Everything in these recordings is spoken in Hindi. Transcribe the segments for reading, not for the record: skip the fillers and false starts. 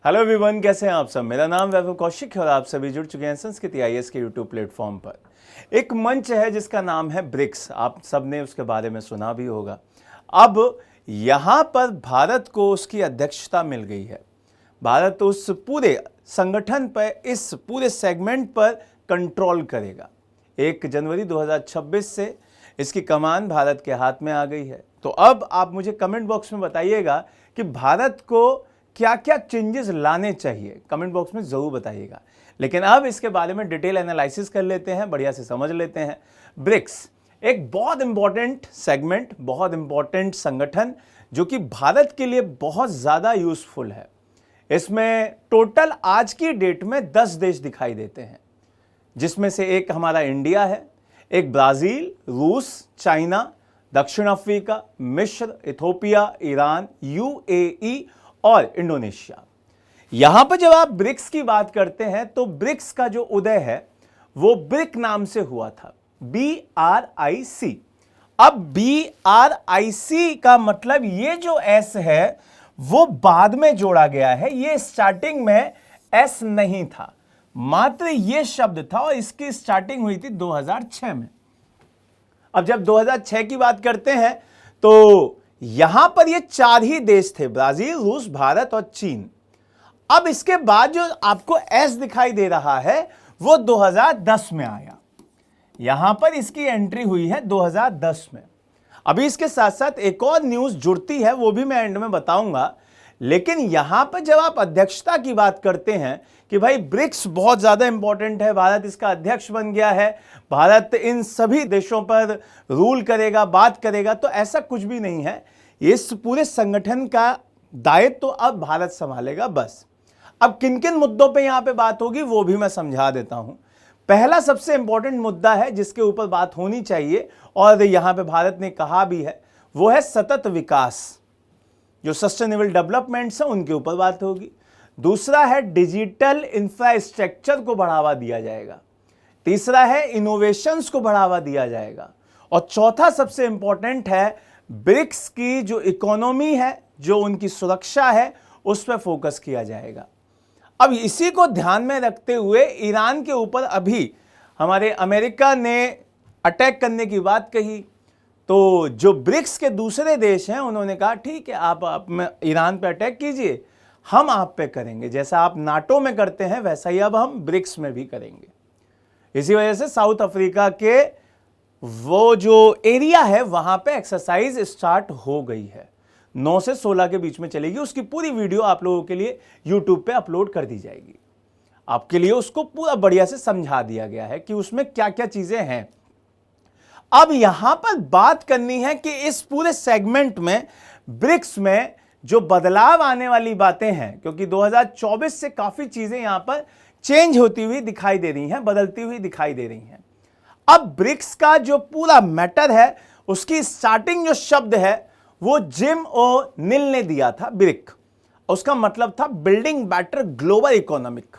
हेलो एवरीवन, कैसे हैं आप सब। मेरा नाम वैभव कौशिक है और आप सभी जुड़ चुके हैं संस्कृति आईएएस के यूट्यूब प्लेटफॉर्म पर। एक मंच है जिसका नाम है ब्रिक्स। आप सब ने उसके बारे में सुना भी होगा। अब यहाँ पर भारत को उसकी अध्यक्षता मिल गई है। भारत उस पूरे संगठन पर, इस पूरे सेगमेंट पर कंट्रोल करेगा। 1 जनवरी 2026 से इसकी कमान भारत के हाथ में आ गई है। तो अब आप मुझे कमेंट बॉक्स में बताइएगा कि भारत को क्या क्या चेंजेस लाने चाहिए। कमेंट बॉक्स में जरूर बताइएगा। लेकिन अब इसके बारे में डिटेल एनालिसिस कर लेते हैं, बढ़िया से समझ लेते हैं। ब्रिक्स एक बहुत इंपॉर्टेंट सेगमेंट, बहुत इंपॉर्टेंट संगठन जो कि भारत के लिए बहुत ज्यादा यूजफुल है। इसमें टोटल आज की डेट में 10 देश दिखाई देते हैं, जिसमें से एक हमारा इंडिया है, एक ब्राजील, रूस, चाइना, दक्षिण अफ्रीका, मिस्र, इथोपिया, ईरान, यूएई और इंडोनेशिया। यहां पर जब आप ब्रिक्स की बात करते हैं तो ब्रिक्स का जो उदय है वो ब्रिक नाम से हुआ था, BRIC। अब BRIC का मतलब ये जो S है वो बाद में जोड़ा गया है, ये स्टार्टिंग में S नहीं था, मात्र ये शब्द था और इसकी स्टार्टिंग हुई थी 2006 में। अब जब 2006 की बात करते हैं तो यहां पर ये 4 ही देश थे, ब्राजील, रूस, भारत और चीन। अब इसके बाद जो आपको एस दिखाई दे रहा है वो 2010 में आया। यहां पर इसकी एंट्री हुई है 2010 में। अभी इसके साथ साथ एक और न्यूज जुड़ती है, वो भी मैं एंड में बताऊंगा। लेकिन यहां पर जब आप अध्यक्षता की बात करते हैं कि भाई ब्रिक्स बहुत ज्यादा इंपॉर्टेंट है, भारत इसका अध्यक्ष बन गया है, भारत इन सभी देशों पर रूल करेगा, बात करेगा, तो ऐसा कुछ भी नहीं है। इस पूरे संगठन का दायित्व तो अब भारत संभालेगा बस। अब किन किन मुद्दों पे यहां पे बात होगी वो भी मैं समझा देता हूं। पहला सबसे इंपॉर्टेंट मुद्दा है जिसके ऊपर बात होनी चाहिए और यहां पे भारत ने कहा भी है, वो है सतत विकास। जो सस्टेनेबल डेवलपमेंट्स है उनके ऊपर बात होगी। दूसरा है डिजिटल इंफ्रास्ट्रक्चर को बढ़ावा दिया जाएगा। तीसरा है इनोवेशंस को बढ़ावा दिया जाएगा। और चौथा सबसे इंपॉर्टेंट है ब्रिक्स की जो इकोनॉमी है, जो उनकी सुरक्षा है, उस पर फोकस किया जाएगा। अब इसी को ध्यान में रखते हुए ईरान के ऊपर अभी हमारे अमेरिका ने अटैक करने की बात कही, तो जो ब्रिक्स के दूसरे देश हैं उन्होंने कहा ठीक है, आप ईरान पे अटैक कीजिए, हम आप पे करेंगे। जैसा आप नाटो में करते हैं वैसा ही अब हम ब्रिक्स में भी करेंगे। इसी वजह से साउथ अफ्रीका के वो जो एरिया है वहां पे एक्सरसाइज स्टार्ट हो गई है। 9 से 16 के बीच में चलेगी। उसकी पूरी वीडियो आप लोगों के लिए यूट्यूब पे अपलोड कर दी जाएगी। आपके लिए उसको पूरा बढ़िया से समझा दिया गया है कि उसमें क्या क्या चीजें हैं। अब यहां पर बात करनी है कि इस पूरे सेगमेंट में, ब्रिक्स में जो बदलाव आने वाली बातें हैं, क्योंकि 2024 से काफी चीजें यहां पर चेंज होती हुई दिखाई दे रही हैं, बदलती हुई दिखाई दे रही हैं। अब ब्रिक्स का जो पूरा मैटर है, उसकी स्टार्टिंग जो शब्द है वो जिम ओ निल ने दिया था, ब्रिक। उसका मतलब था बिल्डिंग बेटर ग्लोबल इकोनॉमिक।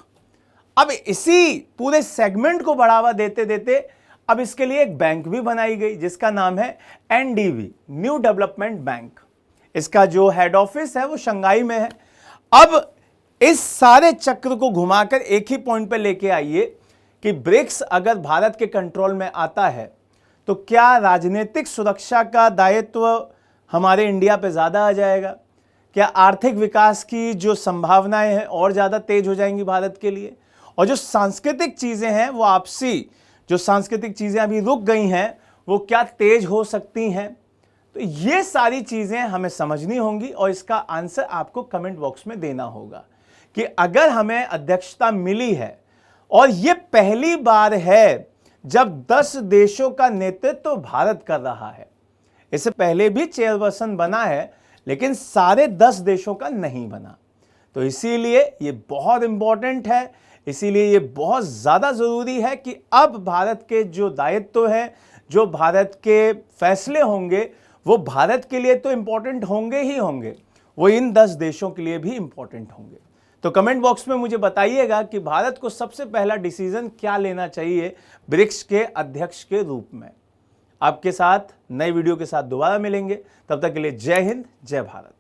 अब इसी पूरे सेगमेंट को बढ़ावा देते देते अब इसके लिए एक बैंक भी बनाई गई जिसका नाम है NDB, न्यू डेवलपमेंट बैंक। इसका जो हेड ऑफिस है वो शंघाई में है। अब इस सारे चक्र को घुमाकर एक ही पॉइंट पे लेके आइए कि ब्रिक्स अगर भारत के कंट्रोल में आता है तो क्या राजनीतिक सुरक्षा का दायित्व हमारे इंडिया पे ज्यादा आ जाएगा? क्या आर्थिक विकास की जो संभावनाएं हैं और ज्यादा तेज हो जाएंगी भारत के लिए? और जो सांस्कृतिक चीजें हैं, वो आपसी जो सांस्कृतिक चीजें अभी रुक गई हैं, वो क्या तेज हो सकती हैं? तो ये सारी चीजें हमें समझनी होंगी और इसका आंसर आपको कमेंट बॉक्स में देना होगा कि अगर हमें अध्यक्षता मिली है, और ये पहली बार है जब 10 देशों का नेतृत्व भारत कर रहा है। इससे पहले भी चेयरपर्सन बना है लेकिन सारे 10 देशों का नहीं बना। तो इसीलिए ये बहुत इंपॉर्टेंट है, इसीलिए ये बहुत ज्यादा जरूरी है कि अब भारत के जो दायित्व है, जो भारत के फैसले होंगे, वो भारत के लिए तो इंपॉर्टेंट होंगे ही होंगे, वो इन 10 देशों के लिए भी इंपॉर्टेंट होंगे। तो कमेंट बॉक्स में मुझे बताइएगा कि भारत को सबसे पहला डिसीजन क्या लेना चाहिए ब्रिक्स के अध्यक्ष के रूप में। आपके साथ नई वीडियो के साथ दोबारा मिलेंगे, तब तक के लिए जय हिंद, जय भारत।